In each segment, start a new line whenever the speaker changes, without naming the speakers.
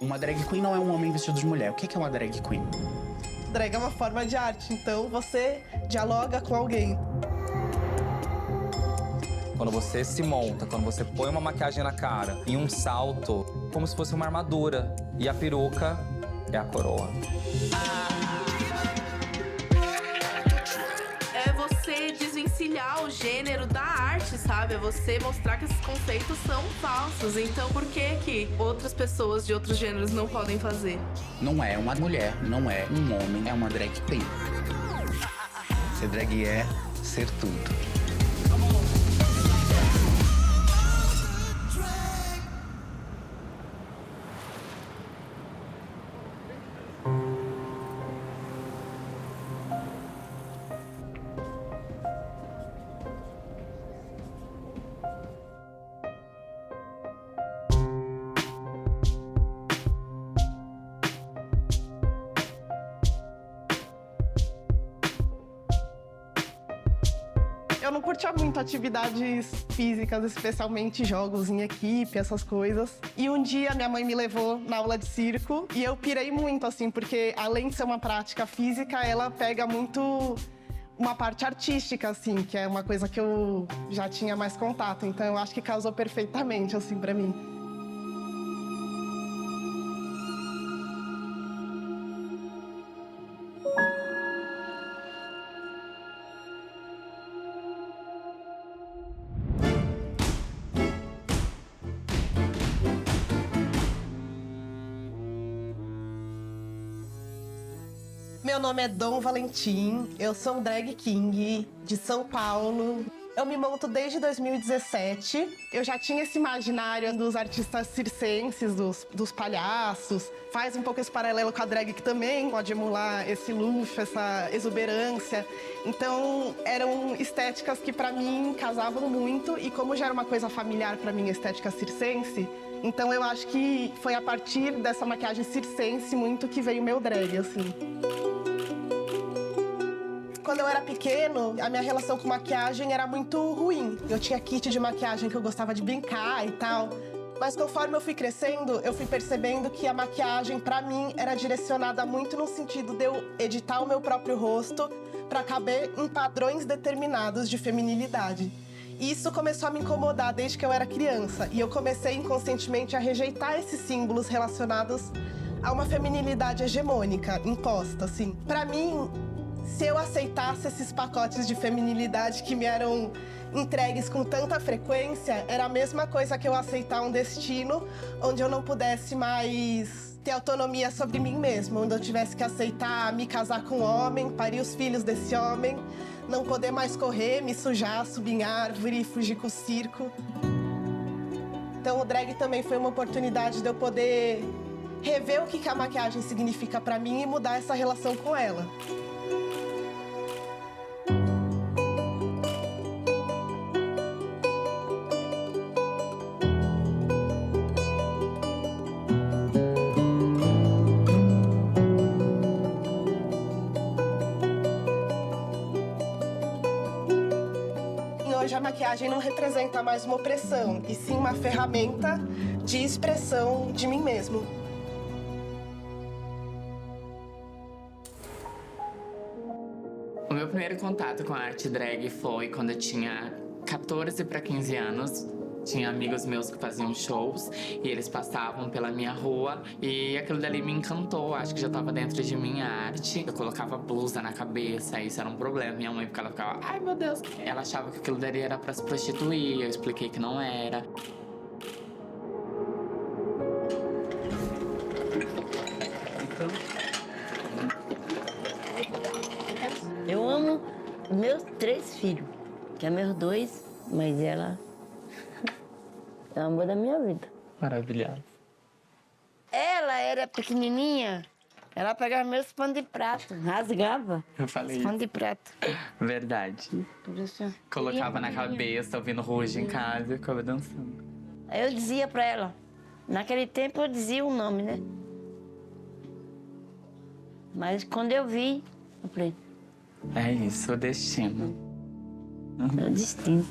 Uma drag queen não é um homem vestido de mulher. O que é uma drag queen?
Drag é uma forma de arte, então você dialoga com alguém.
Quando você se monta, quando você põe uma maquiagem na cara e um salto, como se fosse uma armadura. E a peruca é a coroa.
É você desvencilhar o gênero da arte, sabe? É você mostrar que esses conceitos são falsos. Então por que outras pessoas de outros gêneros não podem fazer?
Não é uma mulher, não é um homem, é uma drag queen. Ser drag é ser tudo.
Eu não curtia muito atividades físicas, especialmente jogos em equipe, essas coisas. E um dia minha mãe me levou na aula de circo e eu pirei muito, assim, porque além de ser uma prática física, ela pega muito uma parte artística, assim, que é uma coisa que eu já tinha mais contato. Então eu acho que casou perfeitamente, assim, pra mim. Meu nome é Dom Valentim, eu sou um drag king de São Paulo. Eu me monto desde 2017. Eu já tinha esse imaginário dos artistas circenses, dos palhaços. Faz um pouco esse paralelo com a drag, que também pode emular esse luxo, essa exuberância. Então, eram estéticas que pra mim casavam muito. E como já era uma coisa familiar pra mim, a estética circense, então eu acho que foi a partir dessa maquiagem circense muito que veio o meu drag, assim. Quando eu era pequeno, a minha relação com maquiagem era muito ruim. Eu tinha kit de maquiagem que eu gostava de brincar e tal. Mas conforme eu fui crescendo, eu fui percebendo que a maquiagem, pra mim, era direcionada muito no sentido de eu editar o meu próprio rosto pra caber em padrões determinados de feminilidade. E isso começou a me incomodar desde que eu era criança. E eu comecei inconscientemente a rejeitar esses símbolos relacionados a uma feminilidade hegemônica, imposta, assim. Pra mim, se eu aceitasse esses pacotes de feminilidade que me eram entregues com tanta frequência, era a mesma coisa que eu aceitar um destino onde eu não pudesse mais ter autonomia sobre mim mesma, onde eu tivesse que aceitar me casar com um homem, parir os filhos desse homem, não poder mais correr, me sujar, subir em árvore, fugir com o circo. Então o drag também foi uma oportunidade de eu poder rever o que a maquiagem significa pra mim e mudar essa relação com ela. Hoje a maquiagem não representa mais uma opressão, e sim uma ferramenta de expressão de mim mesmo.
O meu primeiro contato com a arte drag foi quando eu tinha 14 para 15 anos. Tinha amigos meus que faziam shows e eles passavam pela minha rua e aquilo dali me encantou. Acho que já tava dentro de mim a arte. Eu colocava blusa na cabeça, isso era um problema. Minha mãe, porque ela ficava, ai meu Deus. Ela achava que aquilo dali era pra se prostituir, eu expliquei que não era.
Eu amo meus 3 filhos, que é meus 2, mas ela é o amor da minha vida.
Maravilhosa.
Ela era pequenininha, ela pegava meus panos de prato, rasgava
Eu falei
os panos de prato.
Verdade.
Por isso,
Colocava na cabeça, ouvindo Ruge em casa e ficava dançando.
Aí eu dizia pra ela, naquele tempo eu dizia o nome, né? Mas quando eu vi, eu falei,
É isso, o destino.
é o destino.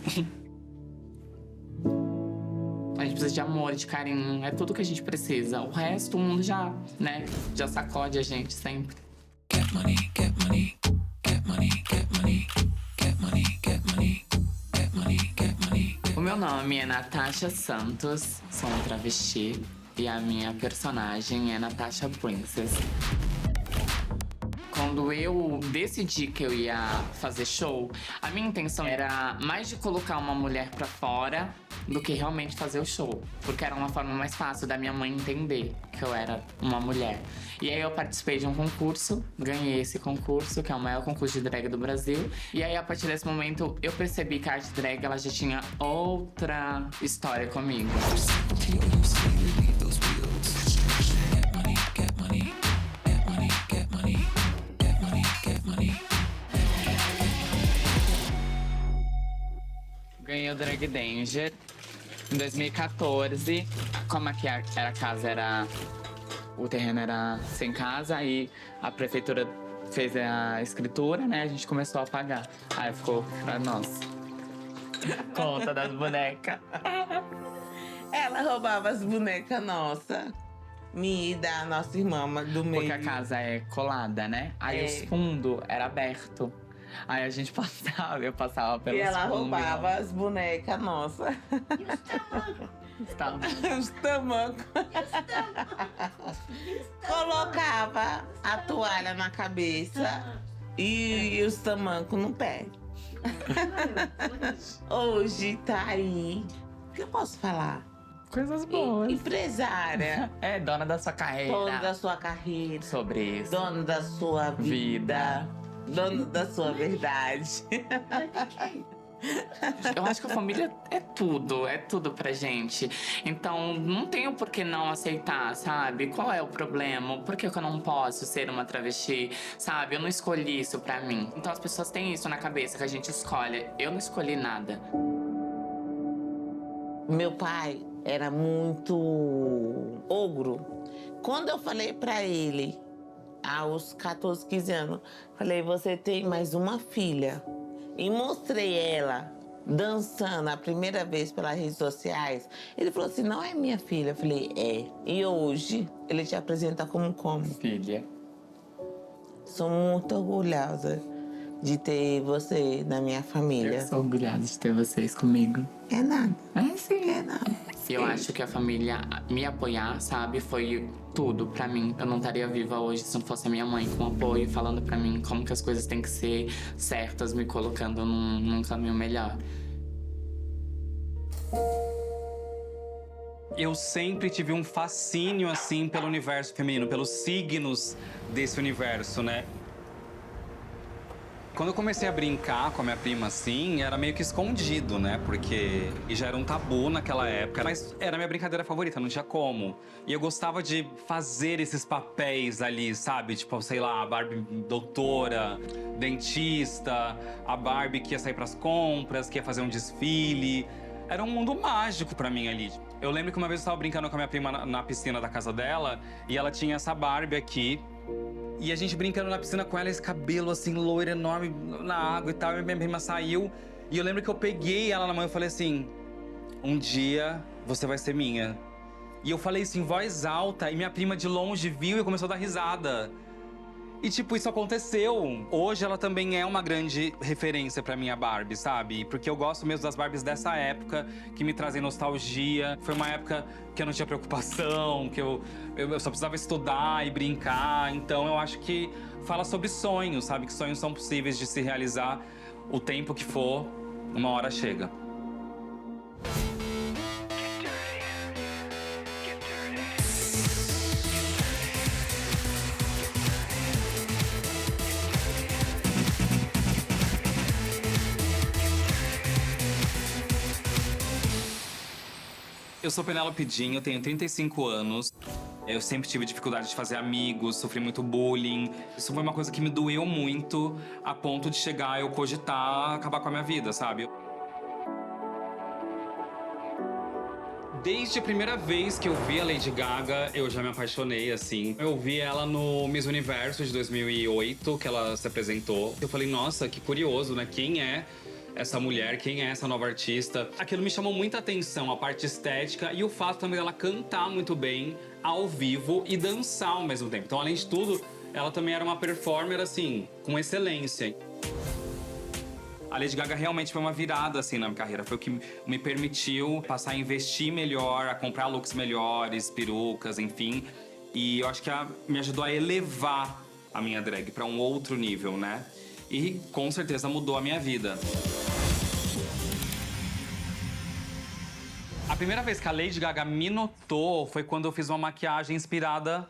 A gente precisa de amor, de carinho. É tudo que a gente precisa. O resto, o mundo já, né? Já sacode a gente sempre.
Get money, get money, get money, get money, get money, get money, get money, get money.
O meu nome é Natasha Santos, sou uma travesti. E a minha personagem é Natasha Princess. Quando eu decidi que eu ia fazer show, a minha intenção era mais de colocar uma mulher pra fora do que realmente fazer o show. Porque era uma forma mais fácil da minha mãe entender que eu era uma mulher. E aí eu participei de um concurso, ganhei esse concurso, que é o maior concurso de drag do Brasil. E aí, a partir desse momento, eu percebi que a arte drag, ela já tinha outra história comigo. Ganhei o Drag Danger em 2014. Como aqui a casa era... O terreno era sem casa, aí a prefeitura fez a escritura, né? A gente começou a pagar. Aí ficou pra nós. Conta das bonecas.
Ela roubava as bonecas nossas. Me da nossa irmã do meio.
Porque a casa é colada, né? Aí os fundos era aberto. Aí a gente passava, eu passava pelos
E ela
fundos.
roubava as bonecas nossas. Os tamancos. Colocava a toalha na cabeça e os tamancos no pé. Hoje tá aí. O que eu posso falar?
Coisas boas.
Empresária.
É, dona da sua carreira.
Dona da sua carreira.
Sobre isso.
Dono da sua vida. Dono da sua verdade.
Eu acho que a família é tudo pra gente. Então, não tenho por que não aceitar, sabe? Qual é o problema? Por que eu não posso ser uma travesti, sabe? Eu não escolhi isso pra mim. Então, as pessoas têm isso na cabeça, que a gente escolhe. Eu não escolhi nada.
Meu pai era muito ogro. Quando eu falei pra ele, aos 14, 15 anos, falei, você tem mais uma filha. E mostrei ela dançando a primeira vez pelas redes sociais. Ele falou assim, não é minha filha. Eu falei, é. E hoje, ele te apresenta como?
Filha.
Sou muito orgulhosa de ter você na minha família.
Eu sou orgulhada de ter vocês comigo.
É nada.
É sim.
É nada.
Eu acho que a família me apoiar, sabe, foi tudo pra mim. Eu não estaria viva hoje se não fosse a minha mãe com apoio, falando pra mim como que as coisas têm que ser certas, me colocando num caminho melhor.
Eu sempre tive um fascínio, assim, pelo universo feminino, pelos signos desse universo, né? Quando eu comecei a brincar com a minha prima, assim, era meio que escondido, né? Porque já era um tabu naquela época. Mas era a minha brincadeira favorita, não tinha como. E eu gostava de fazer esses papéis ali, sabe? Tipo, sei lá, a Barbie doutora, dentista, a Barbie que ia sair pras compras, que ia fazer um desfile. Era um mundo mágico pra mim ali. Eu lembro que uma vez eu tava brincando com a minha prima na piscina da casa dela, e ela tinha essa Barbie aqui. E a gente brincando na piscina com ela, esse cabelo assim, loiro, enorme, na água e tal. E minha prima saiu. E eu lembro que eu peguei ela na mão e falei assim, um dia você vai ser minha. E eu falei isso em voz alta, e minha prima de longe viu e começou a dar risada. E tipo, isso aconteceu. Hoje ela também é uma grande referência pra minha Barbie, sabe? Porque eu gosto mesmo das Barbies dessa época, que me trazem nostalgia. Foi uma época que eu não tinha preocupação, que eu só precisava estudar e brincar. Então eu acho que fala sobre sonhos, sabe? Que sonhos são possíveis de se realizar o tempo que for, uma hora chega. Eu sou Penélope Jean, eu tenho 35 anos. Eu sempre tive dificuldade de fazer amigos, sofri muito bullying. Isso foi uma coisa que me doeu muito, a ponto de chegar a eu cogitar acabar com a minha vida, sabe? Desde a primeira vez que eu vi a Lady Gaga, eu já me apaixonei, assim. Eu vi ela no Miss Universo de 2008, que ela se apresentou. Eu falei, nossa, que curioso, né? Quem é essa mulher, quem é essa nova artista. Aquilo me chamou muita atenção, a parte estética e o fato também dela cantar muito bem ao vivo e dançar ao mesmo tempo. Então, além de tudo, ela também era uma performer, assim, com excelência. A Lady Gaga realmente foi uma virada, assim, na minha carreira. Foi o que me permitiu passar a investir melhor, a comprar looks melhores, perucas, enfim. E eu acho que me ajudou a elevar a minha drag pra um outro nível, né? E com certeza mudou a minha vida. A primeira vez que a Lady Gaga me notou foi quando eu fiz uma maquiagem inspirada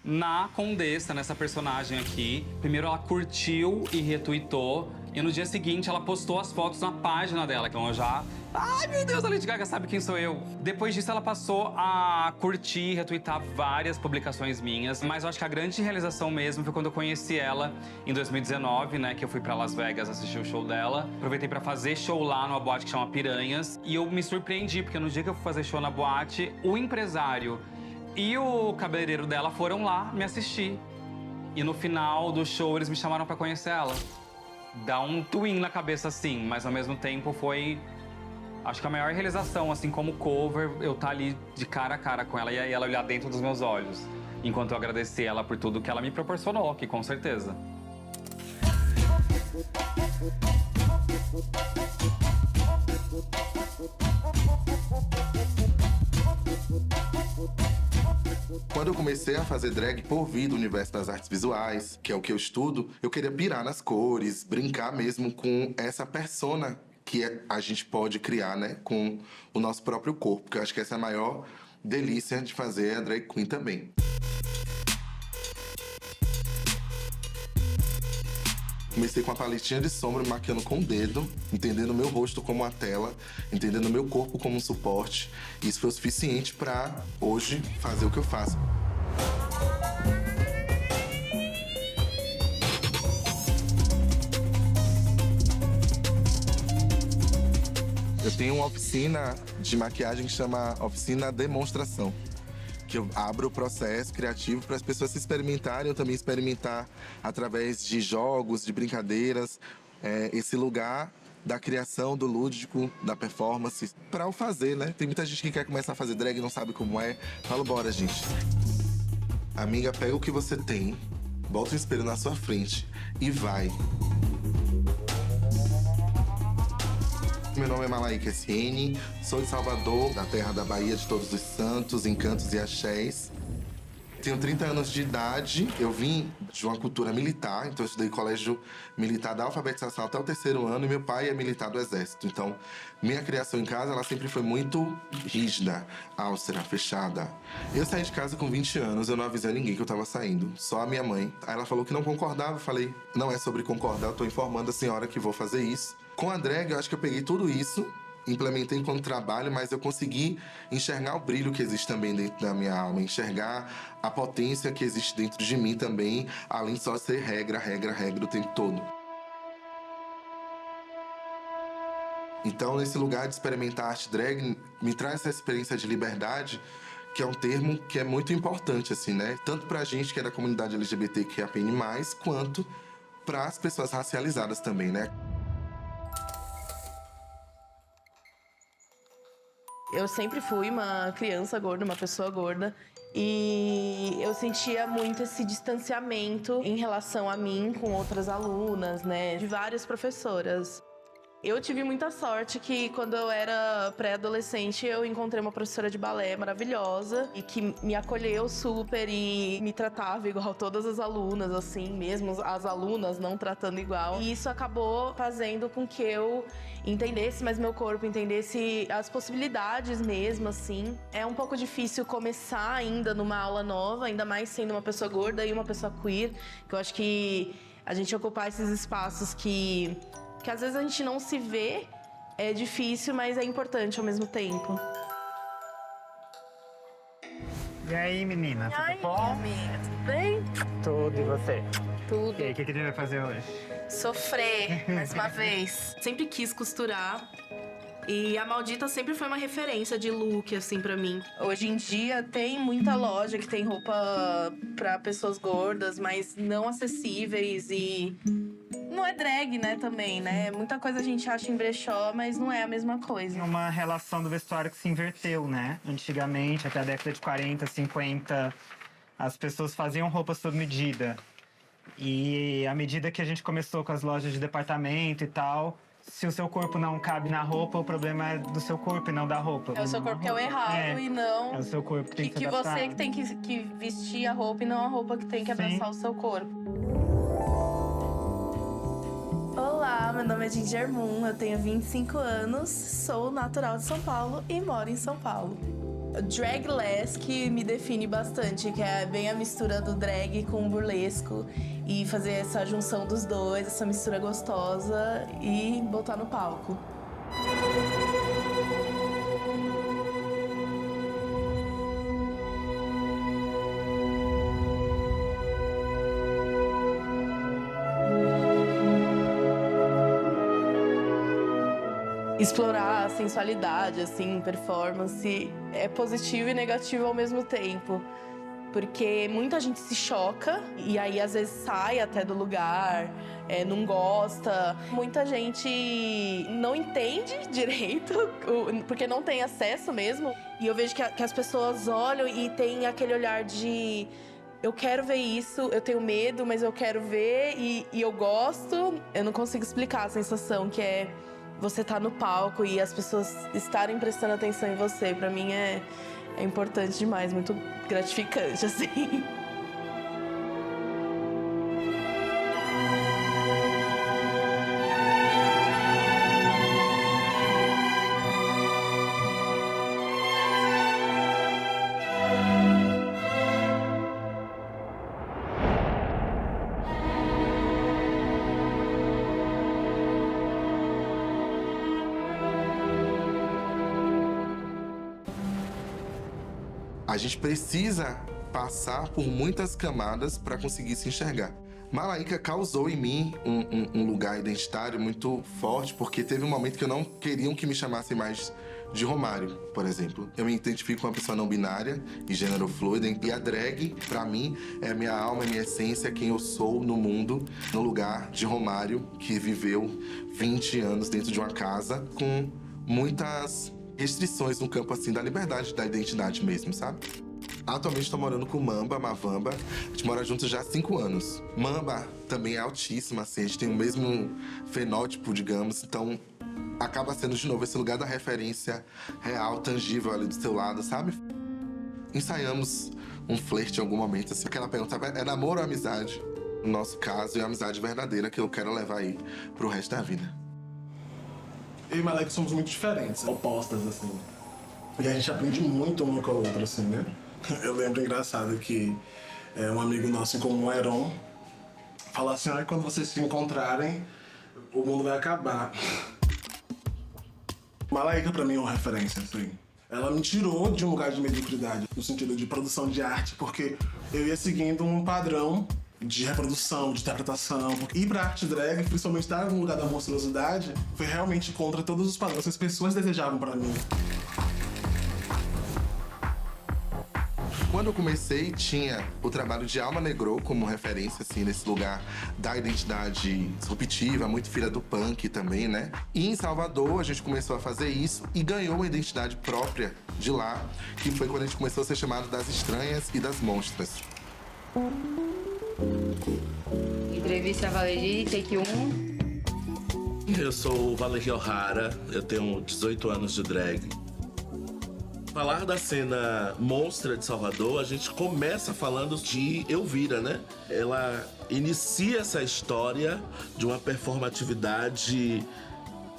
na Condessa, nessa personagem aqui. Primeiro ela curtiu e retweetou. E no dia seguinte ela postou as fotos na página dela. Então eu já... Ai, meu Deus, a Lady Gaga sabe quem sou eu. Depois disso ela passou a curtir e retweetar várias publicações minhas. Mas eu acho que a grande realização mesmo foi quando eu conheci ela em 2019, né? Que eu fui pra Las Vegas assistir o show dela. Aproveitei pra fazer show lá numa boate que chama Piranhas. E eu me surpreendi, porque no dia que eu fui fazer show na boate, o empresário e o cabeleireiro dela foram lá me assistir. E no final do show eles me chamaram pra conhecer ela. Dá um twin na cabeça, assim, mas ao mesmo tempo foi... Acho que a maior realização, assim, como cover, eu tá ali de cara a cara com ela e aí ela olhar dentro dos meus olhos. Enquanto eu agradecer ela por tudo que ela me proporcionou, que com certeza.
Quando eu comecei a fazer drag por vir do universo das artes visuais, que é o que eu estudo, eu queria pirar nas cores, brincar mesmo com essa persona que a gente pode criar, né, com o nosso próprio corpo, porque eu acho que essa é a maior delícia de fazer a drag queen também. Comecei com a paletinha de sombra, maquiando com o dedo, entendendo o meu rosto como uma tela, entendendo o meu corpo como um suporte. Isso foi o suficiente para hoje fazer o que eu faço. Eu tenho uma oficina de maquiagem que chama Oficina Demonstração, que eu abro o processo criativo para as pessoas se experimentarem, eu também experimentar através de jogos, de brincadeiras, esse lugar da criação, do lúdico, da performance, para o fazer, né? Tem muita gente que quer começar a fazer drag e não sabe como é. Falo, bora, gente. Amiga, pega o que você tem, bota o espelho na sua frente e vai. Meu nome é Malaíca SN, sou de Salvador, da terra da Bahia de Todos os Santos, Encantos e Axés. Tenho 30 anos de idade, eu vim de uma cultura militar, então eu estudei colégio militar da alfabetização até o 3º ano e meu pai é militar do exército. Então, minha criação em casa, ela sempre foi muito rígida, austera, fechada. Eu saí de casa com 20 anos, eu não avisei ninguém que eu tava saindo, só a minha mãe. Aí ela falou que não concordava, eu falei, não é sobre concordar, eu tô informando a senhora que vou fazer isso. Com a drag, eu acho que eu peguei tudo isso, implementei enquanto trabalho, mas eu consegui enxergar o brilho que existe também dentro da minha alma, enxergar a potência que existe dentro de mim também, além de só ser regra o tempo todo. Então, nesse lugar de experimentar arte drag, me traz essa experiência de liberdade, que é um termo que é muito importante, assim, né? Tanto pra gente que é da comunidade LGBTQIA+, quanto para as pessoas racializadas também, né?
Eu sempre fui uma criança gorda, uma pessoa gorda. E eu sentia muito esse distanciamento em relação a mim com outras alunas, né? De várias professoras. Eu tive muita sorte que quando eu era pré-adolescente eu encontrei uma professora de balé maravilhosa e que me acolheu super e me tratava igual todas as alunas, assim, mesmo as alunas não tratando igual. E isso acabou fazendo com que eu entendesse mais meu corpo, entendesse as possibilidades mesmo, assim. É um pouco difícil começar ainda numa aula nova, ainda mais sendo uma pessoa gorda e uma pessoa queer, que eu acho que a gente ocupar esses espaços que às vezes a gente não se vê, é difícil, mas é importante ao mesmo tempo.
E aí, menina, tudo bom?
Amiga, tudo bem?
Tudo, e você?
Tudo.
E aí, o que a gente vai fazer hoje?
Sofrer, mais uma vez. Sempre quis costurar E a Maldita sempre foi uma referência de look, assim, pra mim. Hoje em dia tem muita loja que tem roupa pra pessoas gordas, mas não acessíveis e... Não é drag, né, também, né? Muita coisa a gente acha em brechó, mas não é a mesma coisa.
É uma relação do vestuário que se inverteu, né? Antigamente, até a década de 40, 50, as pessoas faziam roupa sob medida. E à medida que a gente começou com as lojas de departamento e tal, se o seu corpo não cabe na roupa, o problema é do seu corpo e não da roupa.
É o seu corpo que é o errado e não...
É o seu corpo que tem que se
que
adaptar.
você que tem que vestir a roupa e não a roupa que tem que abraçar o seu corpo. Olá, meu nome é Ginger Moon, eu tenho 25 anos, sou natural de São Paulo e moro em São Paulo. Dragless que me define bastante, que é bem a mistura do drag com o burlesco e fazer essa junção dos dois, essa mistura gostosa e botar no palco. Explorar a sensualidade, assim, performance, é positivo e negativo ao mesmo tempo. Porque muita gente se choca e aí às vezes sai até do lugar, não gosta. Muita gente não entende direito, porque não tem acesso mesmo. E eu vejo que as pessoas olham e tem aquele olhar de... Eu quero ver isso, eu tenho medo, mas eu quero ver e eu gosto. Eu não consigo explicar a sensação que é... Você tá no palco e as pessoas estarem prestando atenção em você, pra mim é importante demais, muito gratificante, assim.
A gente precisa passar por muitas camadas para conseguir se enxergar. Malaika causou em mim um lugar identitário muito forte, porque teve um momento que eu não queriam que me chamassem mais de Romário, por exemplo. Eu me identifico com uma pessoa não binária e gênero fluido, e a drag, pra mim, é a minha alma, a minha essência, quem eu sou no mundo, no lugar de Romário, que viveu 20 anos dentro de uma casa com muitas restrições no campo, assim, da liberdade, da identidade mesmo, sabe? Atualmente estou morando com Mamba, Mavamba. A gente mora juntos já há 5 anos. Mamba também é altíssima, assim, a gente tem o mesmo fenótipo, digamos, então acaba sendo, de novo, esse lugar da referência real, tangível ali do seu lado, sabe? Ensaiamos um flerte em algum momento, assim, porque ela perguntava, é namoro ou amizade? No nosso caso, é amizade verdadeira que eu quero levar aí pro resto da vida.
Eu e Malaika somos muito diferentes, opostas, assim. E a gente aprende muito uma com a outra, assim, né? Eu lembro engraçado que um amigo nosso em comum, Heron, falou assim, olha, quando vocês se encontrarem, o mundo vai acabar. Malaika, pra mim, é uma referência, assim. Ela me tirou de um lugar de mediocridade, no sentido de produção de arte, porque eu ia seguindo um padrão de reprodução, de interpretação. Ir pra arte drag, principalmente estar no lugar da monstruosidade, foi realmente contra todos os padrões que as pessoas desejavam pra mim.
Quando eu comecei, tinha o trabalho de Alma Negro como referência, assim, nesse lugar da identidade disruptiva, muito filha do punk também, né? E em Salvador, a gente começou a fazer isso e ganhou uma identidade própria de lá, que foi quando a gente começou a ser chamado das estranhas e das monstras.
Entrevista Valerie, take 1.
Eu sou o Valerie O'Hara, eu tenho 18 anos de drag. Falar da cena monstra de Salvador, a gente começa falando de Elvira, né? Ela inicia essa história de uma performatividade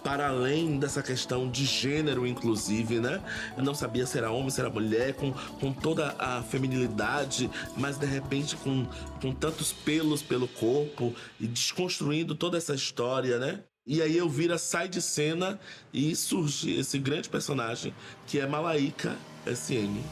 para além dessa questão de gênero, inclusive, né? Eu não sabia se era homem, se era mulher, com toda a feminilidade, mas de repente com tantos pelos pelo corpo e desconstruindo toda essa história, né? E aí Elvira sai de cena e surge esse grande personagem que é Malaika SM.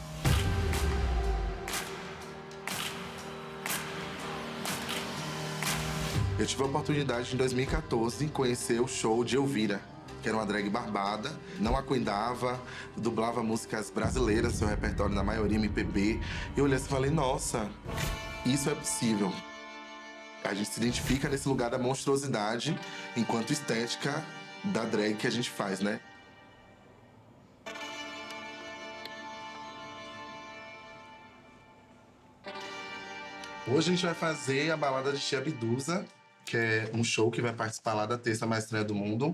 Eu tive a oportunidade, em 2014, de conhecer o show de Elvira, que era uma drag barbada, não a cuidava, dublava músicas brasileiras, seu repertório na maioria MPB. Eu olhei assim e falei, nossa, isso é possível. A gente se identifica nesse lugar da monstruosidade enquanto estética da drag que a gente faz, né? Hoje a gente vai fazer a balada de Tia Bidusa, que é um show que vai participar lá da Terça Mais Estranha do Mundo.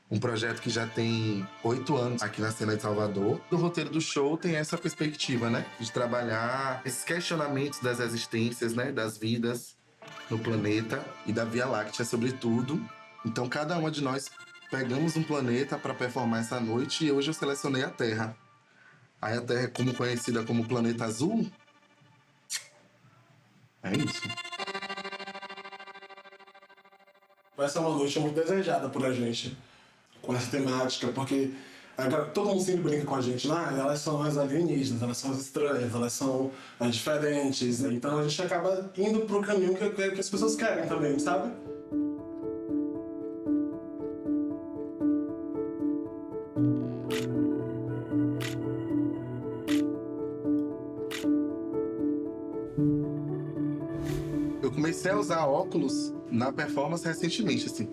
Um projeto que já tem 8 anos aqui na cena de Salvador. O roteiro do show tem essa perspectiva, né? De trabalhar esses questionamentos das existências, né? Das vidas no planeta e da Via Láctea, sobretudo. Então, cada uma de nós pegamos um planeta para performar essa noite e hoje eu selecionei a Terra. Aí a Terra é como conhecida como Planeta Azul. É isso.
Vai ser uma noite muito desejada por a gente, com essa temática, porque agora todo mundo sempre brinca com a gente, elas são as alienígenas, elas são as estranhas, elas são as diferentes, né? Então a gente acaba indo pro caminho que as pessoas querem também, sabe?
Eu comecei a usar óculos na performance recentemente, assim.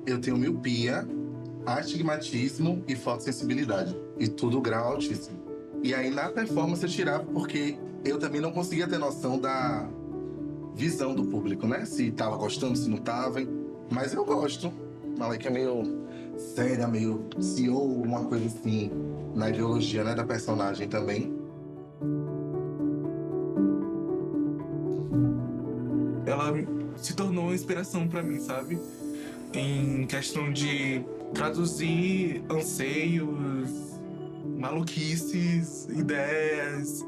Eu tenho miopia, astigmatismo e fotossensibilidade. E tudo grau altíssimo. E aí na performance eu tirava porque eu também não conseguia ter noção da visão do público, né? Se tava gostando, se não tava. Mas eu gosto. Malaika é meio séria, meio CEO, uma coisa assim, na ideologia, né, da personagem também.
Ela se tornou uma inspiração pra mim, sabe? Em questão de traduzir anseios, maluquices, ideias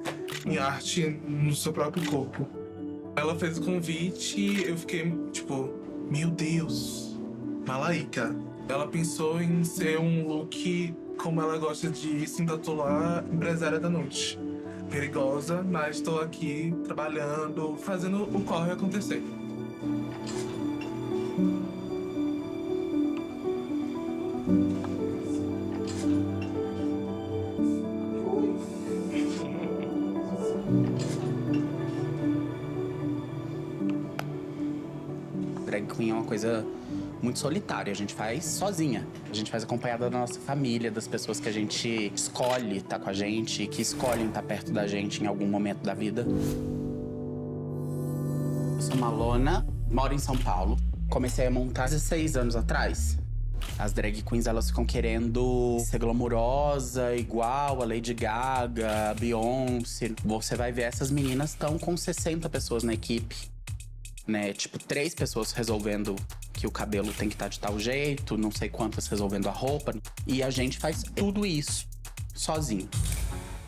em arte no seu próprio corpo. Ela fez o convite, eu fiquei tipo, meu Deus, Malaika. Ela pensou em ser um look como ela gosta de se intitular, empresária da noite. Perigosa, mas estou aqui trabalhando, fazendo o corre acontecer.
Drag queen é uma coisa muito solitária, a gente faz sozinha. A gente faz acompanhada da nossa família, das pessoas que a gente escolhe estar com a gente, que escolhem estar perto da gente em algum momento da vida. Eu sou Malona, moro em São Paulo. Comecei a montar 16 anos atrás. As drag queens, elas ficam querendo ser glamurosa, igual a Lady Gaga, a Beyoncé. Você vai ver, essas meninas estão com 60 pessoas na equipe. Né? Tipo, 3 pessoas resolvendo que o cabelo tem que estar de tal jeito, não sei quantas resolvendo a roupa. E a gente faz tudo isso sozinho.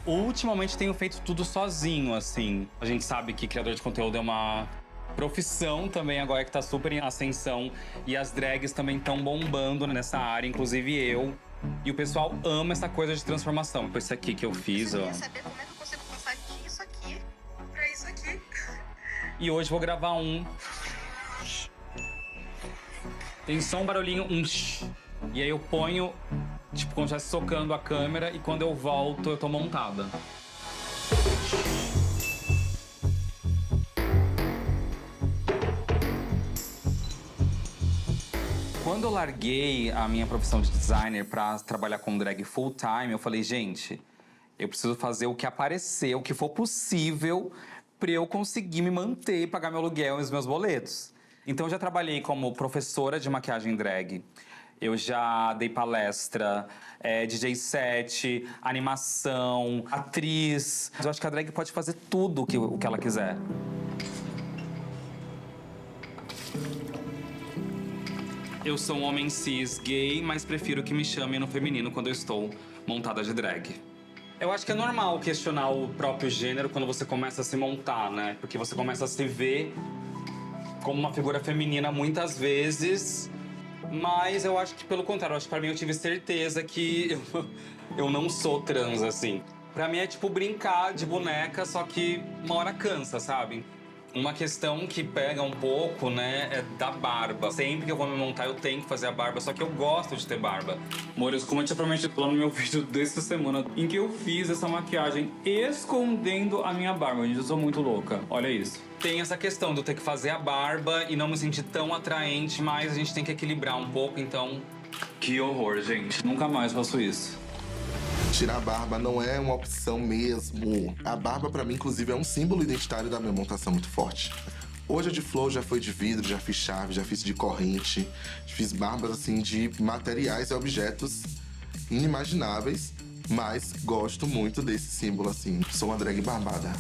Ultimamente tenho feito tudo sozinho, assim. A gente sabe que criador de conteúdo é uma profissão também agora que tá super em ascensão. E as drags também estão bombando nessa área, inclusive eu. E o pessoal ama essa coisa de transformação. Por isso aqui que eu fiz, ó.
Eu queria saber como é que eu consigo passar disso aqui pra isso aqui.
E hoje vou gravar um. Tem só um barulhinho, um. E aí eu ponho, tipo, como se estivesse socando a câmera. E quando eu volto, eu tô montada. Quando eu larguei a minha profissão de designer pra trabalhar com drag full time, eu falei, gente, eu preciso fazer o que aparecer, o que for possível pra eu conseguir me manter e pagar meu aluguel e os meus boletos. Então eu já trabalhei como professora de maquiagem drag. Eu já dei palestra, DJ set, animação, atriz. Eu acho que a drag pode fazer tudo o que ela quiser. Eu sou um homem cis gay, mas prefiro que me chamem no feminino quando eu estou montada de drag. Eu acho que é normal questionar o próprio gênero quando você começa a se montar, né? Porque você começa a se ver como uma figura feminina muitas vezes, mas eu acho que pelo contrário, eu acho que pra mim eu tive certeza que eu não sou trans, assim. Pra mim é tipo brincar de boneca, só que uma hora cansa, sabe? Uma questão que pega um pouco, né, é da barba. Sempre que eu vou me montar, eu tenho que fazer a barba, só que eu gosto de ter barba. Mores, como eu tinha prometido lá no meu vídeo dessa semana, em que eu fiz essa maquiagem escondendo a minha barba. Gente, eu sou muito louca. Olha isso. Tem essa questão de eu ter que fazer a barba e não me sentir tão atraente, mas a gente tem que equilibrar um pouco, então... Que horror, gente. Nunca mais faço isso.
Tirar a barba não é uma opção mesmo. A barba, pra mim, inclusive, é um símbolo identitário da minha montação muito forte. Hoje a de flor já foi de vidro, já fiz chave, já fiz de corrente. Fiz barbas, assim, de materiais e objetos inimagináveis. Mas gosto muito desse símbolo, assim. Sou uma drag barbada.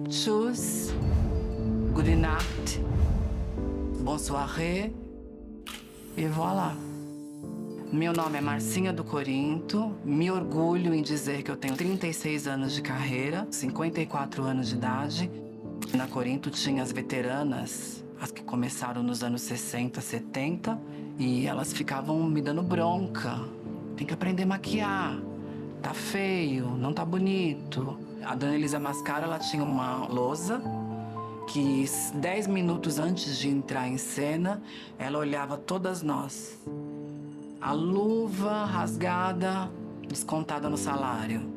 Tschüss, gute Nacht, bonsoir e voilà. Meu nome é Marcinha do Corinto, me orgulho em dizer que eu tenho 36 anos de carreira, 54 anos de idade. Na Corinto tinha as veteranas, as que começaram nos anos 60, 70, e elas ficavam me dando bronca. Tem que aprender a maquiar, tá feio, não tá bonito. A Dona Elisa Mascara, ela tinha uma lousa que 10 minutos antes de entrar em cena, ela olhava todas nós. A luva rasgada, descontada no salário.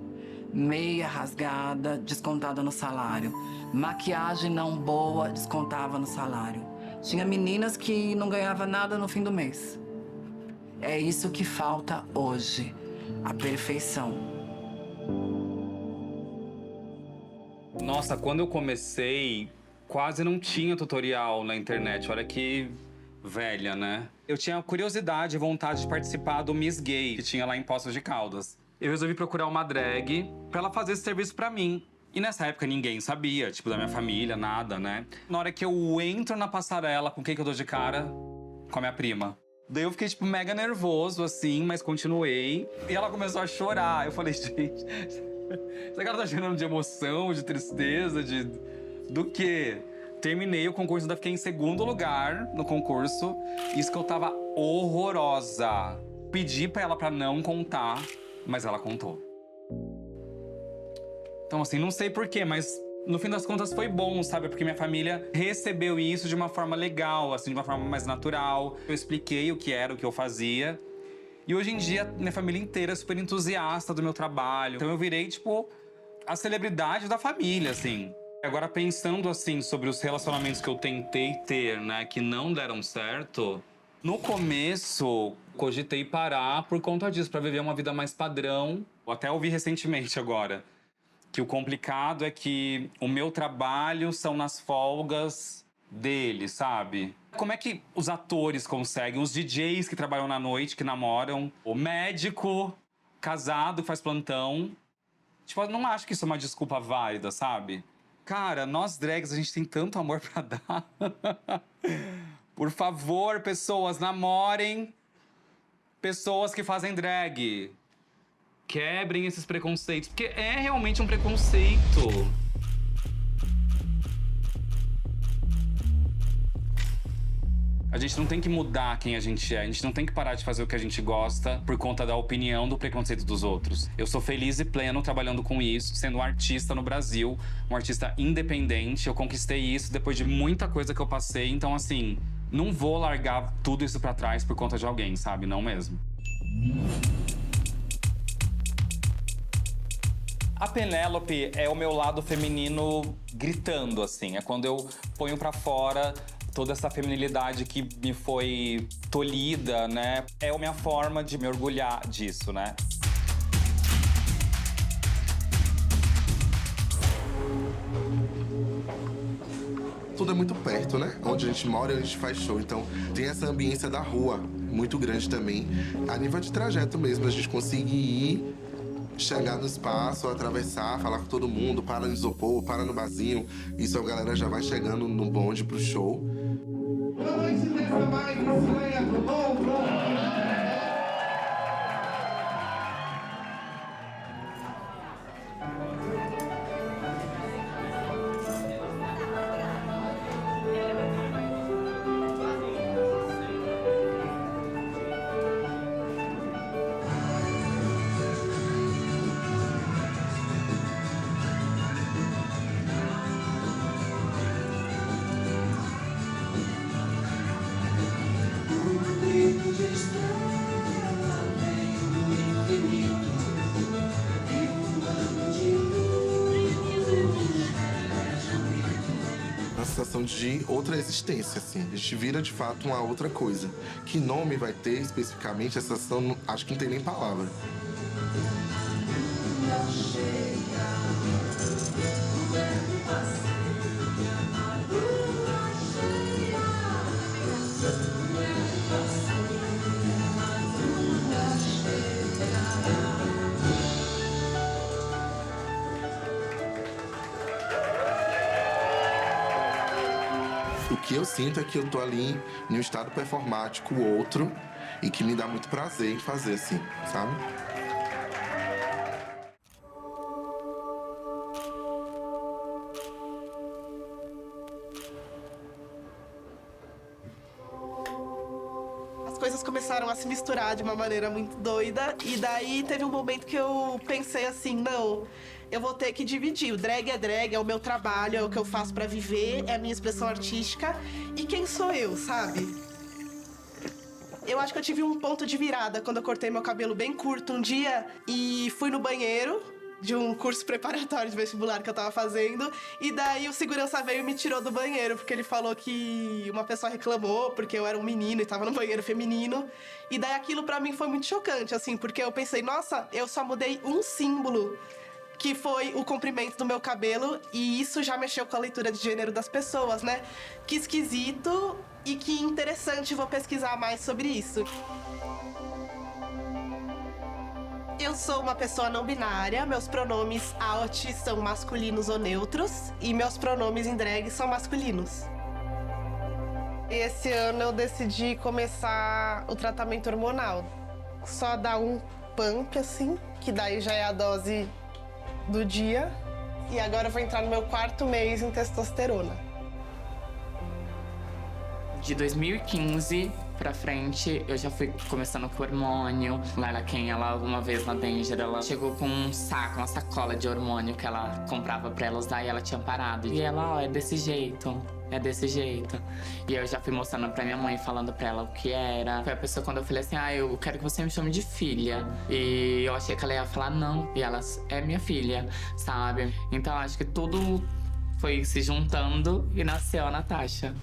Meia rasgada, descontada no salário. Maquiagem não boa, descontava no salário. Tinha meninas que não ganhavam nada no fim do mês. É isso que falta hoje, a perfeição.
Nossa, quando eu comecei, quase não tinha tutorial na internet. Olha que velha, né? Eu tinha curiosidade e vontade de participar do Miss Gay, que tinha lá em Poços de Caldas. Eu resolvi procurar uma drag pra ela fazer esse serviço pra mim. E nessa época ninguém sabia, tipo, da minha família, nada, né? Na hora que eu entro na passarela, com quem que eu dou de cara? Com a minha prima. Daí eu fiquei, tipo, mega nervoso, assim, mas continuei. E ela começou a chorar. Eu falei, gente, essa cara tá chorando de emoção, de tristeza, do quê? Terminei o concurso, ainda fiquei em segundo lugar no concurso. Isso que eu tava horrorosa. Pedi pra ela pra não contar, mas ela contou. Então, assim, não sei porquê, mas no fim das contas foi bom, sabe? Porque minha família recebeu isso de uma forma legal, assim, de uma forma mais natural. Eu expliquei o que era, o que eu fazia. E hoje em dia, minha família inteira é super entusiasta do meu trabalho. Então eu virei, tipo, a celebridade da família, assim. Agora, pensando, assim, sobre os relacionamentos que eu tentei ter, né, que não deram certo, no começo, cogitei parar por conta disso, pra viver uma vida mais padrão. Eu até ouvi recentemente agora que o complicado é que o meu trabalho são nas folgas dele, sabe? Como é que os atores conseguem, os DJs que trabalham na noite, que namoram, o médico casado que faz plantão. Tipo, eu não acho que isso é uma desculpa válida, sabe? Cara, nós drags, a gente tem tanto amor pra dar. Por favor, pessoas, namorem pessoas que fazem drag. Quebrem esses preconceitos, porque é realmente um preconceito. A gente não tem que mudar quem a gente é, a gente não tem que parar de fazer o que a gente gosta por conta da opinião, do preconceito dos outros. Eu sou feliz e pleno trabalhando com isso, sendo um artista no Brasil, um artista independente. Eu conquistei isso depois de muita coisa que eu passei, então assim, não vou largar tudo isso pra trás por conta de alguém, sabe? Não mesmo. A Penélope é o meu lado feminino gritando, assim. É quando eu ponho pra fora toda essa feminilidade que me foi tolhida, né? É a minha forma de me orgulhar disso, né?
Tudo é muito perto, né? Onde a gente mora e a gente faz show. Então tem essa ambiência da rua muito grande também. A nível de trajeto mesmo, a gente conseguir ir, chegar no espaço, atravessar, falar com todo mundo, para no isopor, para no barzinho. Isso a galera já vai chegando no bonde pro show. sensação de outra existência, assim. A gente vira, de fato, uma outra coisa. Que nome vai ter, especificamente, essa sensação, acho que não tem nem palavra. O que eu sinto é que eu tô ali em um estado performático outro e que me dá muito prazer em fazer assim, sabe?
As coisas começaram a se misturar de uma maneira muito doida. E daí teve um momento que eu pensei assim, não, eu vou ter que dividir. O drag, é o meu trabalho, é o que eu faço pra viver, é a minha expressão artística. E quem sou eu, sabe? Eu acho que eu tive um ponto de virada quando eu cortei meu cabelo bem curto um dia e fui no banheiro de um curso preparatório de vestibular que eu tava fazendo. E daí o segurança veio e me tirou do banheiro, porque ele falou que uma pessoa reclamou porque eu era um menino e tava no banheiro feminino. E daí aquilo pra mim foi muito chocante, assim, porque eu pensei, nossa, eu só mudei um símbolo, que foi o comprimento do meu cabelo, e isso já mexeu com a leitura de gênero das pessoas, né? Que esquisito e que interessante, vou pesquisar mais sobre isso. Eu sou uma pessoa não binária, meus pronomes out são masculinos ou neutros, e meus pronomes em drag são masculinos. Esse ano eu decidi começar o tratamento hormonal. Só dar um pump, assim, que daí já é a dose do dia. E agora eu vou entrar no meu 4º mês em testosterona.
De 2015 pra frente, eu já fui começando com hormônio. Laila Ken, ela uma vez na Danger, ela chegou com um saco, uma sacola de hormônio que ela comprava pra ela usar e ela tinha parado. E ela, ó, é desse jeito. É desse jeito. E eu já fui mostrando pra minha mãe, falando pra ela o que era. Foi a pessoa quando eu falei assim, eu quero que você me chame de filha. E eu achei que ela ia falar não. E ela é minha filha, sabe? Então acho que tudo foi se juntando e nasceu a Natasha.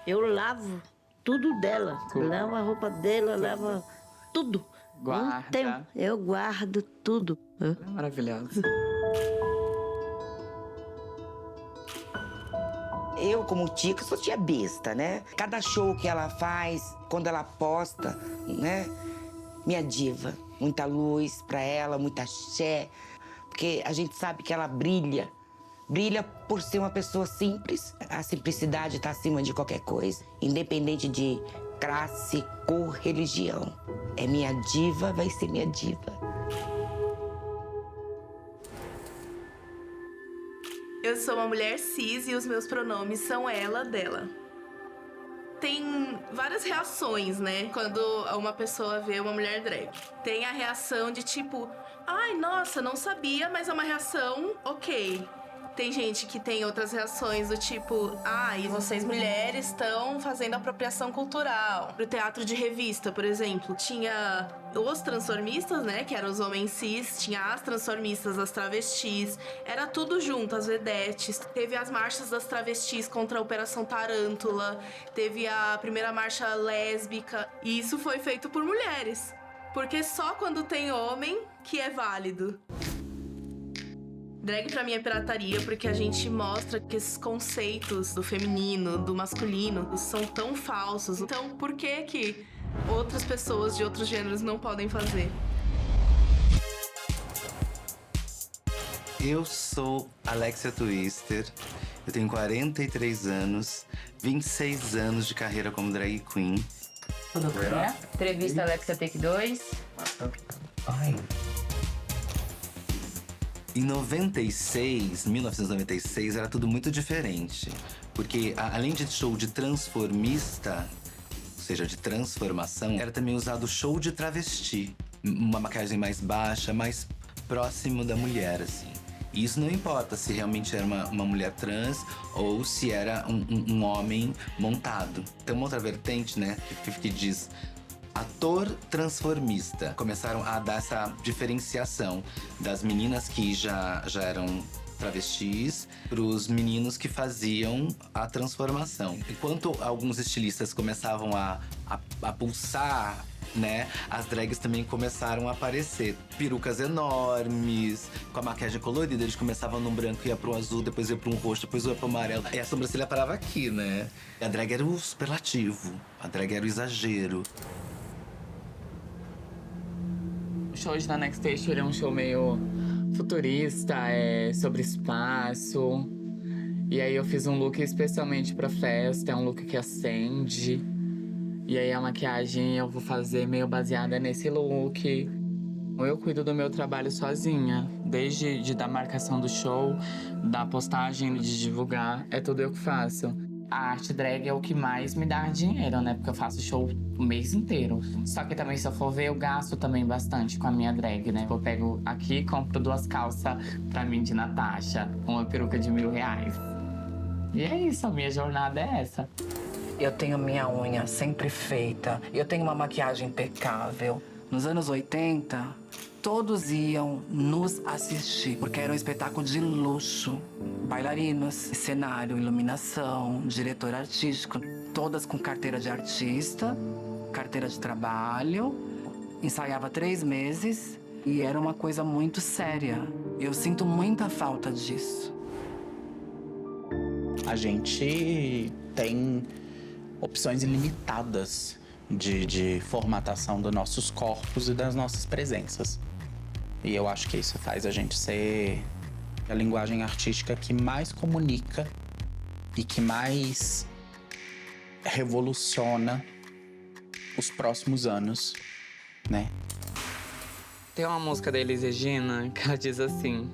Eu lavo tudo dela. Lavo a roupa dela, lavo tudo.
Guarda.
Eu guardo tudo.
Maravilhosa.
Eu, como tica, sou tia besta, né? Cada show que ela faz, quando ela posta, né? Minha diva. Muita luz pra ela, muita axé. Porque a gente sabe que ela brilha. Brilha por ser uma pessoa simples. A simplicidade tá acima de qualquer coisa. Independente de classe, cor, religião. É minha diva, vai ser minha diva.
Eu sou uma mulher cis e os meus pronomes são ela, dela. Tem várias reações, né? Quando uma pessoa vê uma mulher drag. Tem a reação de tipo, ai, nossa, não sabia, mas é uma reação ok. Tem gente que tem outras reações do tipo, e vocês mulheres estão fazendo apropriação cultural. Pro teatro de revista, por exemplo, tinha os transformistas, né, que eram os homens cis, tinha as transformistas, as travestis, era tudo junto, as vedetes. Teve as marchas das travestis contra a Operação Tarântula, teve a primeira marcha lésbica, e isso foi feito por mulheres. Porque só quando tem homem que é válido. Drag pra mim é pirataria porque a gente mostra que esses conceitos do feminino, do masculino, são tão falsos. Então, por que outras pessoas de outros gêneros não podem fazer?
Eu sou Alexia Twister, eu tenho 43 anos, 26 anos de carreira como drag queen.
Tudo bem, né? Entrevista Alexia Take 2.
Ai. Em 1996, era tudo muito diferente. Porque além de show de transformista, ou seja, de transformação, era também usado show de travesti. Uma maquiagem mais baixa, mais próximo da mulher, assim. E isso não importa se realmente era uma mulher trans ou se era um homem montado. Tem uma outra vertente, né, que diz ator transformista. Começaram a dar essa diferenciação das meninas que já eram travestis, pros meninos que faziam a transformação. Enquanto alguns estilistas começavam a pulsar, né, as drags também começaram a aparecer. Perucas enormes, com a maquiagem colorida. Eles começavam num branco, ia pro azul, depois ia pro um roxo, depois ia pro amarelo. E a sobrancelha parava aqui, né? A drag era o superlativo, a drag era o exagero.
O show de da Next Station é um show meio futurista, sobre espaço. E aí eu fiz um look especialmente pra festa, é um look que acende. E aí a maquiagem eu vou fazer meio baseada nesse look. Eu cuido do meu trabalho sozinha. Desde da marcação do show, da postagem, de divulgar, é tudo eu que faço. A arte drag é o que mais me dá dinheiro, né? Porque eu faço show o mês inteiro. Só que também, se eu for ver, eu gasto também bastante com a minha drag, né? Eu pego aqui e compro 2 calças pra mim de Natasha, uma peruca de R$1.000. E é isso, a minha jornada é essa.
Eu tenho minha unha sempre feita, eu tenho uma maquiagem impecável. Nos anos 80, todos iam nos assistir, porque era um espetáculo de luxo. Bailarinos, cenário, iluminação, diretor artístico, todas com carteira de artista, carteira de trabalho. Ensaiava 3 meses e era uma coisa muito séria. Eu sinto muita falta disso.
A gente tem opções ilimitadas de formatação dos nossos corpos e das nossas presenças. E eu acho que isso faz a gente ser a linguagem artística que mais comunica e que mais revoluciona os próximos anos, né?
Tem uma música da Elis Regina que ela diz assim,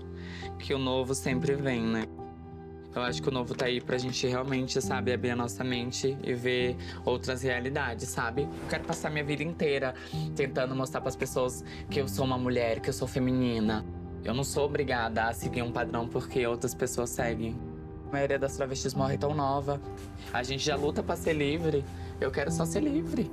que o novo sempre vem, né? Eu acho que o novo tá aí pra gente realmente, sabe, abrir a nossa mente e ver outras realidades, sabe? Eu quero passar minha vida inteira tentando mostrar pras pessoas que eu sou uma mulher, que eu sou feminina. Eu não sou obrigada a seguir um padrão porque outras pessoas seguem. A maioria das travestis morre tão nova. A gente já luta pra ser livre. Eu quero só ser livre.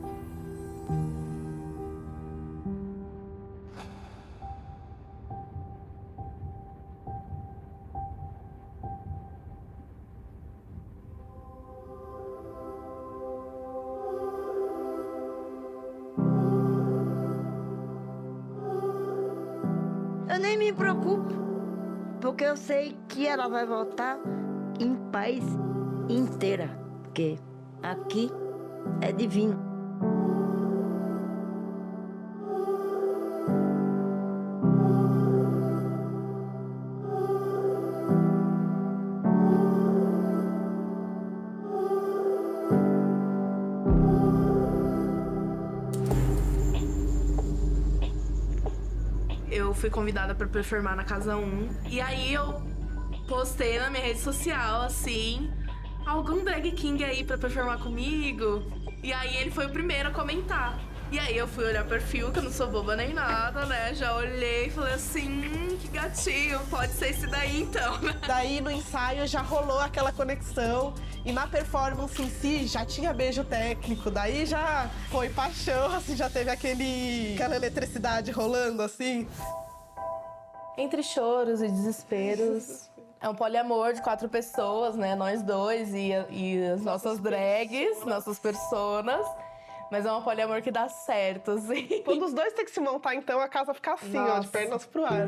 Eu nem me preocupo, porque eu sei que ela vai voltar em paz inteira, porque aqui é divino.
Eu fui convidada pra performar na Casa 1. E aí eu postei na minha rede social, assim, algum drag king aí pra performar comigo? E aí ele foi o primeiro a comentar. E aí eu fui olhar o perfil, que eu não sou boba nem nada, né? Já olhei e falei assim, que gatinho, pode ser esse daí então, né?
Daí no ensaio já rolou aquela conexão. E na performance em si já tinha beijo técnico. Daí já foi paixão, assim, já teve aquela eletricidade rolando, assim.
Entre choros e desesperos. É um poliamor de 4 pessoas, né? Nós dois e as nossas drags, nossas personas. Mas é um poliamor que dá certo, assim.
Quando os dois têm que se montar, então, a casa fica assim, ó, de pernas pro ar.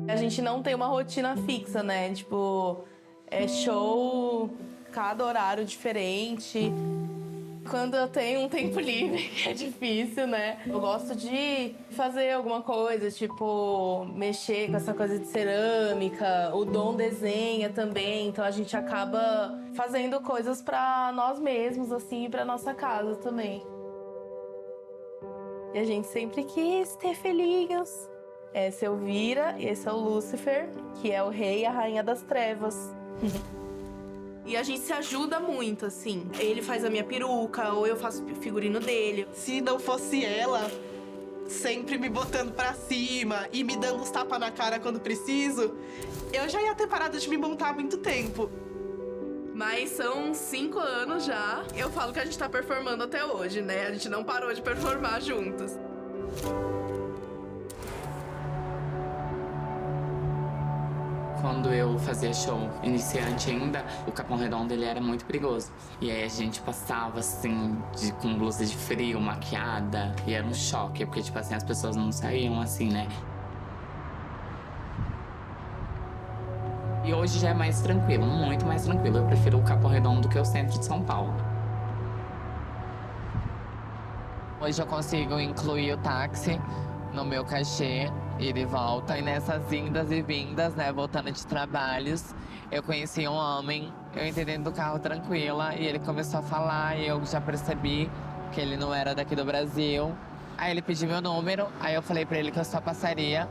A gente não tem uma rotina fixa, né? Tipo, é show, cada horário diferente. Quando eu tenho um tempo livre, é difícil, né? Eu gosto de fazer alguma coisa, tipo, mexer com essa coisa de cerâmica. O Dom desenha também, então a gente acaba fazendo coisas pra nós mesmos, assim, e pra nossa casa também. E a gente sempre quis ter filhinhos. Essa é Elvira e esse é o Lúcifer, que é o rei e a rainha das trevas. E a gente se ajuda muito, assim. Ele faz a minha peruca, ou eu faço o figurino dele.
Se não fosse ela sempre me botando pra cima e me dando uns tapas na cara quando preciso, eu já ia ter parado de me montar há muito tempo.
Mas são 5 anos já. Eu falo que a gente tá performando até hoje, né? A gente não parou de performar juntos.
quando eu fazia show iniciante ainda, o Capão Redondo ele era muito perigoso. E aí a gente passava assim, com blusa de frio, maquiada, e era um choque, porque tipo assim, as pessoas não saíam assim, né? E hoje já é mais tranquilo, muito mais tranquilo. Eu prefiro o Capão Redondo do que o centro de São Paulo.
Hoje eu consigo incluir o táxi no meu cachê, ida e volta. E nessas indas e vindas, né, voltando de trabalhos, eu conheci um homem, eu entrei dentro do carro tranquila e ele começou a falar e eu já percebi que ele não era daqui do Brasil. Aí ele pediu meu número, aí eu falei pra ele que eu só passaria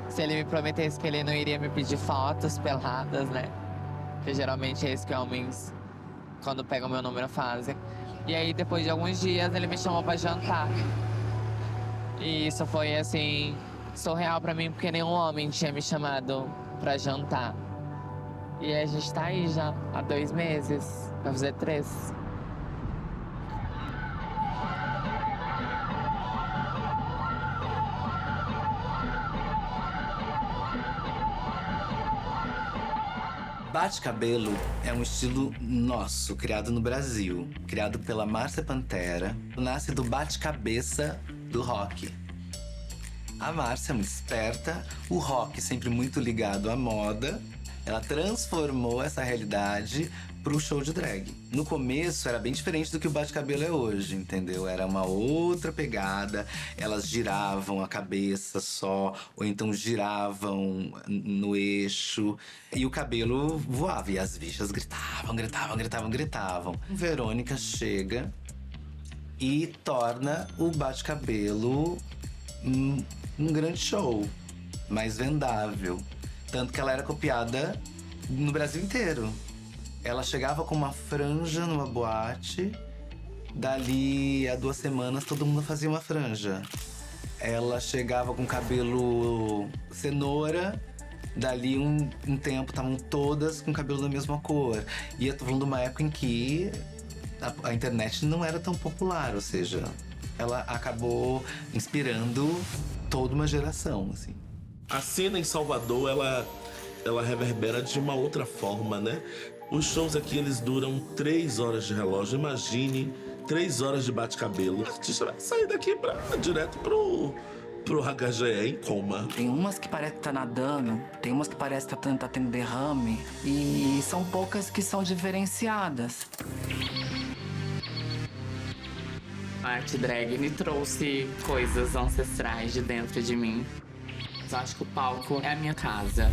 se ele me prometesse que ele não iria me pedir fotos peladas, né? Que geralmente é isso que homens, quando pegam meu número, fazem. E aí, depois de alguns dias, ele me chamou pra jantar. E isso foi, assim, surreal pra mim, porque nenhum homem tinha me chamado pra jantar. E a gente tá aí já há 2 meses, vai fazer 3.
Bate-cabelo é um estilo nosso, criado no Brasil. Criado pela Márcia Pantera. Nasce do bate-cabeça do rock. A Márcia é muito esperta, o rock sempre muito ligado à moda. Ela transformou essa realidade pro show de drag. No começo era bem diferente do que o bate-cabelo é hoje, entendeu? Era uma outra pegada, elas giravam a cabeça só, ou então giravam no eixo. E o cabelo voava, e as bichas gritavam. Verônica chega e torna o bate-cabelo um grande show, mais vendável. Tanto que ela era copiada no Brasil inteiro. Ela chegava com uma franja numa boate, dali a 2 semanas todo mundo fazia uma franja. Ela chegava com cabelo cenoura, dali um tempo estavam todas com cabelo da mesma cor. E eu tô falando de uma época em que a internet não era tão popular, ou seja, ela acabou inspirando toda uma geração, assim.
A cena em Salvador, ela reverbera de uma outra forma, né? Os shows aqui, eles duram 3 horas de relógio. Imagine 3 horas de bate-cabelo. O artista vai sair daqui direto pro HGE em coma.
Tem umas que parece que tá nadando, tem umas que parece que tá tendo derrame. E são poucas que são diferenciadas.
A arte drag me trouxe coisas ancestrais de dentro de mim. Eu acho que o palco é a minha casa.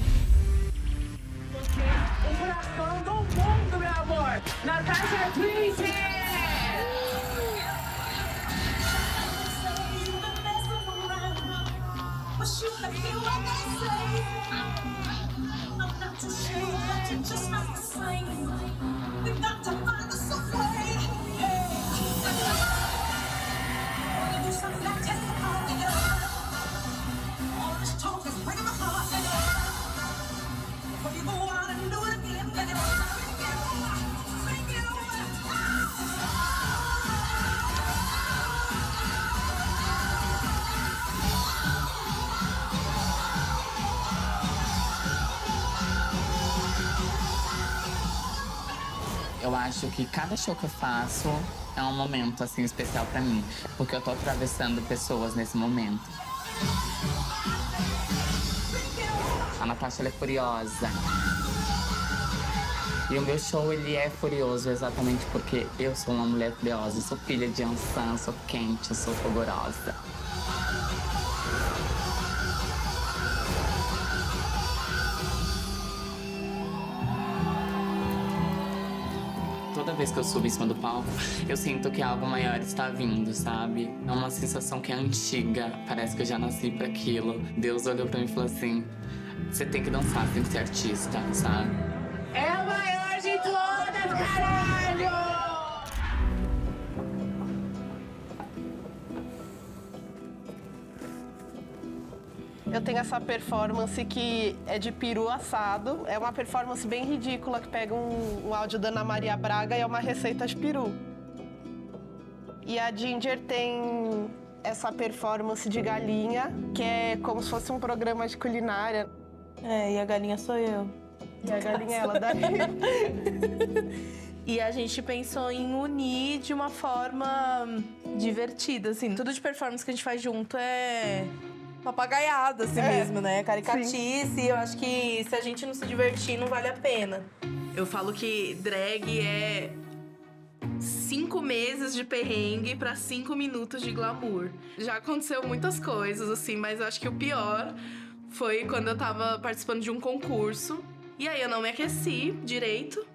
O coração do mundo, meu amor! Natasha Trinity!
Eu acho que cada show que eu faço é um momento, assim, especial pra mim. Porque eu tô atravessando pessoas nesse momento. A Natasha, ela é furiosa. E o meu show, ele é furioso exatamente porque eu sou uma mulher furiosa. Eu sou filha de Ansan, sou quente, eu sou fogorosa. Toda vez que eu subo em cima do palco, eu sinto que algo maior está vindo, sabe? É uma sensação que é antiga. Parece que eu já nasci para aquilo. Deus olhou pra mim e falou assim: você tem que dançar, você tem que ser artista, sabe?
É a maior de todas, caralho!
Eu tenho essa performance que é de peru assado. É uma performance bem ridícula, que pega um áudio da Ana Maria Braga e é uma receita de peru. E a Ginger tem essa performance de galinha, que é como se fosse um programa de culinária.
É, e a galinha sou eu.
E a galinhela daí.
E a gente pensou em unir de uma forma divertida, assim. Tudo de performance que a gente faz junto é papagaiada, assim mesmo, né? Caricatice. Eu acho que se a gente não se divertir, não vale a pena. Eu falo que drag é 5 meses de perrengue pra 5 minutos de glamour. Já aconteceu muitas coisas, assim, mas eu acho que o pior foi quando eu tava participando de um concurso. E aí eu não me aqueci direito.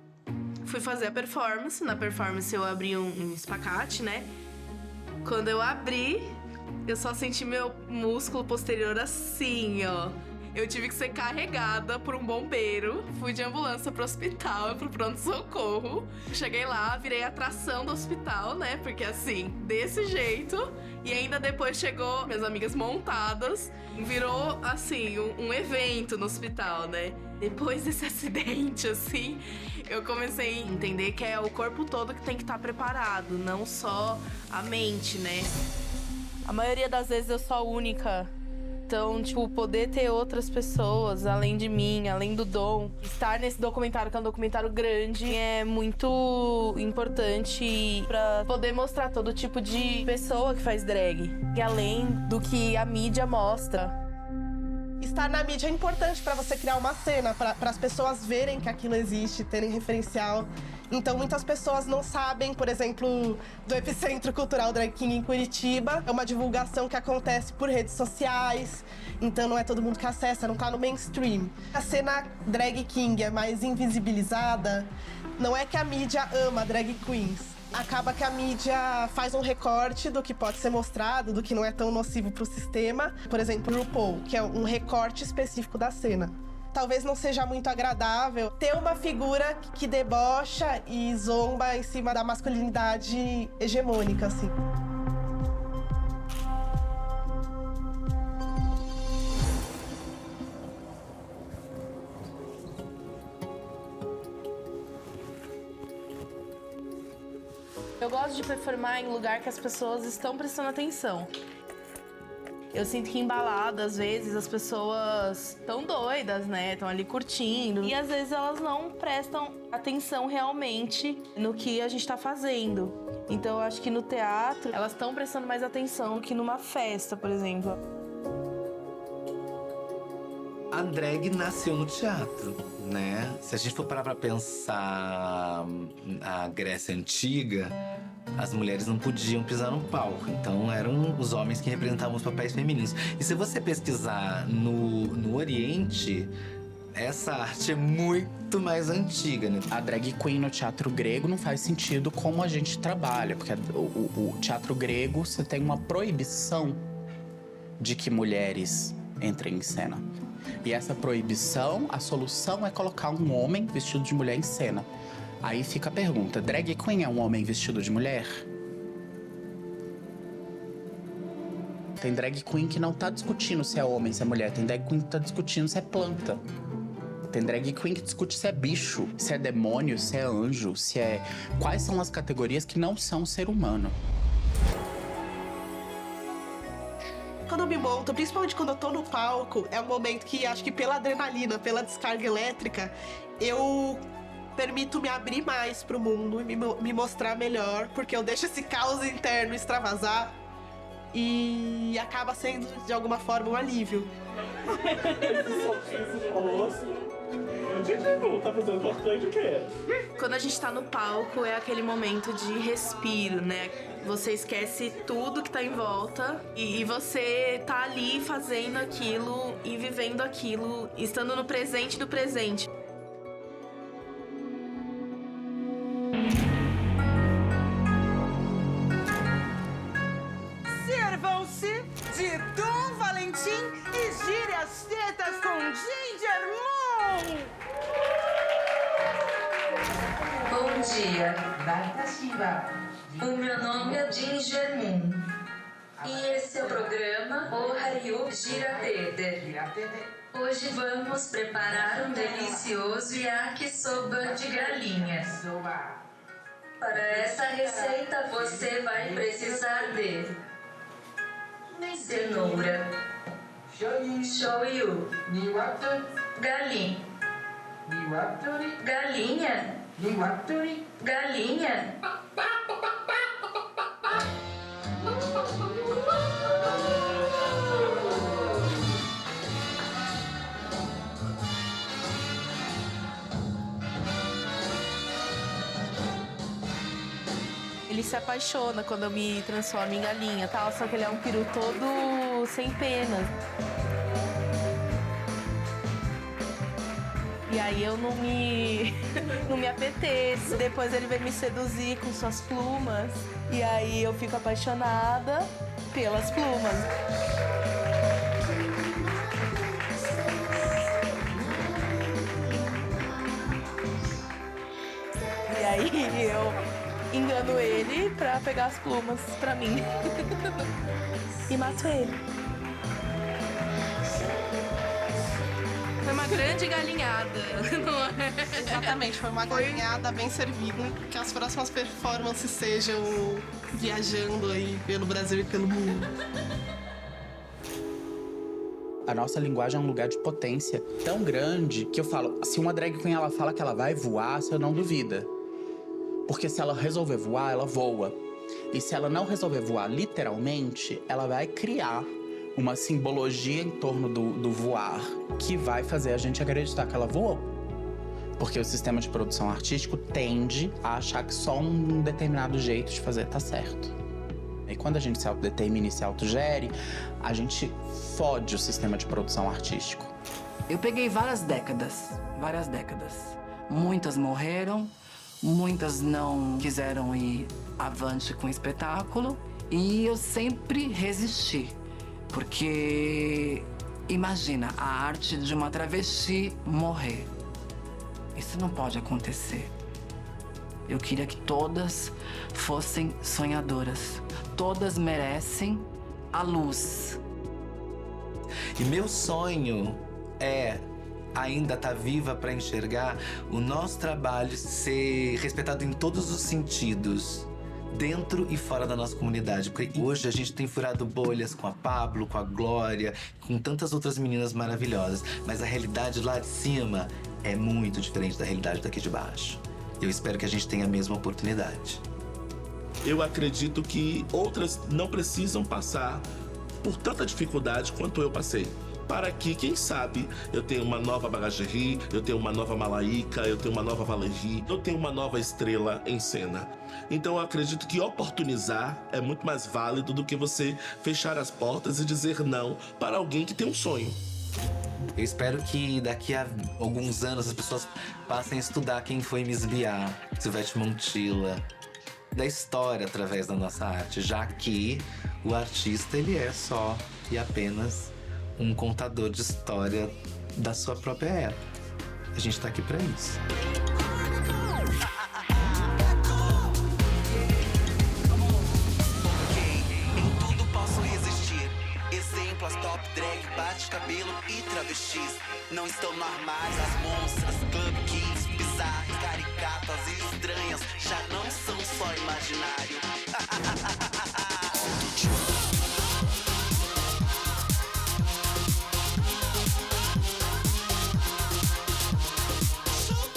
Fui fazer a performance. Na performance eu abri um espacate, né? Quando eu abri, eu só senti meu músculo posterior assim, ó. Eu tive que ser carregada por um bombeiro. Fui de ambulância pro hospital, pro pronto-socorro. Cheguei lá, virei atração do hospital, né? Porque assim, desse jeito. E ainda depois chegou minhas amigas montadas. Virou, assim, um evento no hospital, né? Depois desse acidente, assim, eu comecei a entender que é o corpo todo que tem que estar preparado, não só a mente, né? A maioria das vezes eu sou a única. Então, tipo, poder ter outras pessoas, além de mim, além do Dom, estar nesse documentário, que é um documentário grande, é muito importante pra poder mostrar todo tipo de pessoa que faz drag. E além do que a mídia mostra.
Estar na mídia é importante pra você criar uma cena, para as pessoas verem que aquilo existe, terem referencial. Então, muitas pessoas não sabem, por exemplo, do Epicentro Cultural Drag King em Curitiba. É uma divulgação que acontece por redes sociais, então não é todo mundo que acessa, não tá no mainstream. A cena Drag King é mais invisibilizada, não é que a mídia ama drag queens. Acaba que a mídia faz um recorte do que pode ser mostrado, do que não é tão nocivo pro sistema. Por exemplo, o RuPaul, que é um recorte específico da cena. Talvez não seja muito agradável ter uma figura que debocha e zomba em cima da masculinidade hegemônica, assim.
Eu gosto de performar em lugar que as pessoas estão prestando atenção. Eu sinto que em balada, às vezes, as pessoas estão doidas, né? Estão ali curtindo. E às vezes elas não prestam atenção realmente no que a gente tá fazendo. Então eu acho que no teatro, elas estão prestando mais atenção que numa festa, por exemplo.
A drag nasceu no teatro, né? Se a gente for parar pra pensar a Grécia Antiga, as mulheres não podiam pisar no palco. Então eram os homens que representavam os papéis femininos. E se você pesquisar no Oriente, essa arte é muito mais antiga, né?
A drag queen no teatro grego não faz sentido como a gente trabalha. Porque o teatro grego, você tem uma proibição de que mulheres entrem em cena. E essa proibição, a solução é colocar um homem vestido de mulher em cena. Aí fica a pergunta, drag queen é um homem vestido de mulher? Tem drag queen que não tá discutindo se é homem, se é mulher. Tem drag queen que tá discutindo se é planta. Tem drag queen que discute se é bicho, se é demônio, se é anjo, se é... Quais são as categorias que não são ser humano?
Quando eu me monto, principalmente quando eu tô no palco, é um momento que acho que pela adrenalina, pela descarga elétrica, eu permito me abrir mais pro mundo e me mostrar melhor, porque eu deixo esse caos interno extravasar e acaba sendo, de alguma forma, um alívio.
Quando a gente tá no palco, é aquele momento de respiro, né? Você esquece tudo que tá em volta e você tá ali fazendo aquilo e vivendo aquilo, estando no presente do presente.
Sirvam-se de Dom Valentim e gire as tetas com Ginger Moon!
Bom dia, o meu nome é Ginger Moon e esse é o programa O Hariu Gira Tete. Hoje vamos preparar um delicioso yakisoba de galinha. Para essa receita você vai precisar de cenoura, shoyu, galinha, Galinha. Galinha.
Ele se apaixona quando eu me transformo em galinha, tal, só que ele é um peru todo sem penas. E aí eu não me apeteço. Depois ele vem me seduzir com suas plumas. E aí eu fico apaixonada pelas plumas. E aí eu engano ele pra pegar as plumas pra mim. E mato ele. Foi uma grande galinhada, não é?
Exatamente, foi uma galinhada bem servida. Que as próximas performances sejam viajando aí pelo Brasil e pelo mundo.
A nossa linguagem é um lugar de potência tão grande que eu falo, se uma drag queen ela fala que ela vai voar, você não duvida. Porque se ela resolver voar, ela voa. E se ela não resolver voar literalmente, ela vai criar uma simbologia em torno do voar que vai fazer a gente acreditar que ela voou. Porque o sistema de produção artístico tende a achar que só um determinado jeito de fazer tá certo. E quando a gente se autodetermina e se autogere, a gente fode o sistema de produção artístico.
Eu peguei várias décadas. Muitas morreram, muitas não quiseram ir avante com o espetáculo e eu sempre resisti. Porque imagina a arte de uma travesti morrer. Isso não pode acontecer. Eu queria que todas fossem sonhadoras. Todas merecem a luz.
E meu sonho é ainda estar viva para enxergar o nosso trabalho ser respeitado em todos os sentidos. Dentro e fora da nossa comunidade. Porque hoje a gente tem furado bolhas com a Pablo, com a Glória, com tantas outras meninas maravilhosas. Mas a realidade lá de cima é muito diferente da realidade daqui de baixo. Eu espero que a gente tenha a mesma oportunidade.
Eu acredito que outras não precisam passar por tanta dificuldade quanto eu passei. Para que, quem sabe, eu tenha uma nova Bagagerie, eu tenho uma nova Malaíca, eu tenho uma nova Valérie, eu tenho uma nova estrela em cena. Então eu acredito que oportunizar é muito mais válido do que você fechar as portas e dizer não para alguém que tem um sonho.
Eu espero que daqui a alguns anos as pessoas passem a estudar quem foi Miss Biá, Silvete Montilla, da história através da nossa arte, já que o artista ele é só e apenas um contador de história da sua própria época. A gente tá aqui pra isso.
Em tudo posso resistir. Exemplos, top drag, bate cabelo e travestis. Não estão no armário, as monstras, club kings, bizarras, caricatas e estranhas já não são só imaginário.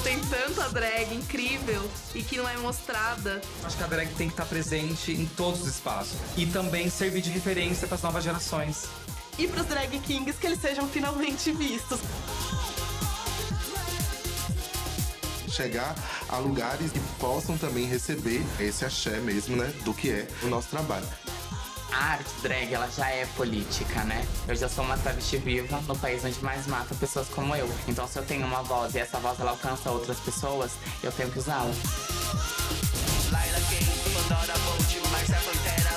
Tem tanta drag incrível e que não é mostrada.
Acho que a drag tem que estar presente em todos os espaços. E também servir de referência para as novas gerações.
E pros drag kings que eles sejam finalmente vistos.
Chegar a lugares que possam também receber esse axé mesmo, né? Do que é o nosso trabalho.
A arte drag, ela já é política, né? Eu já sou uma travesti viva no país onde mais mata pessoas como eu. Então, se eu tenho uma voz e essa voz ela alcança outras pessoas, eu tenho que usá-la.
Laila Kane, Pandora Bolt, Marcia Pantera.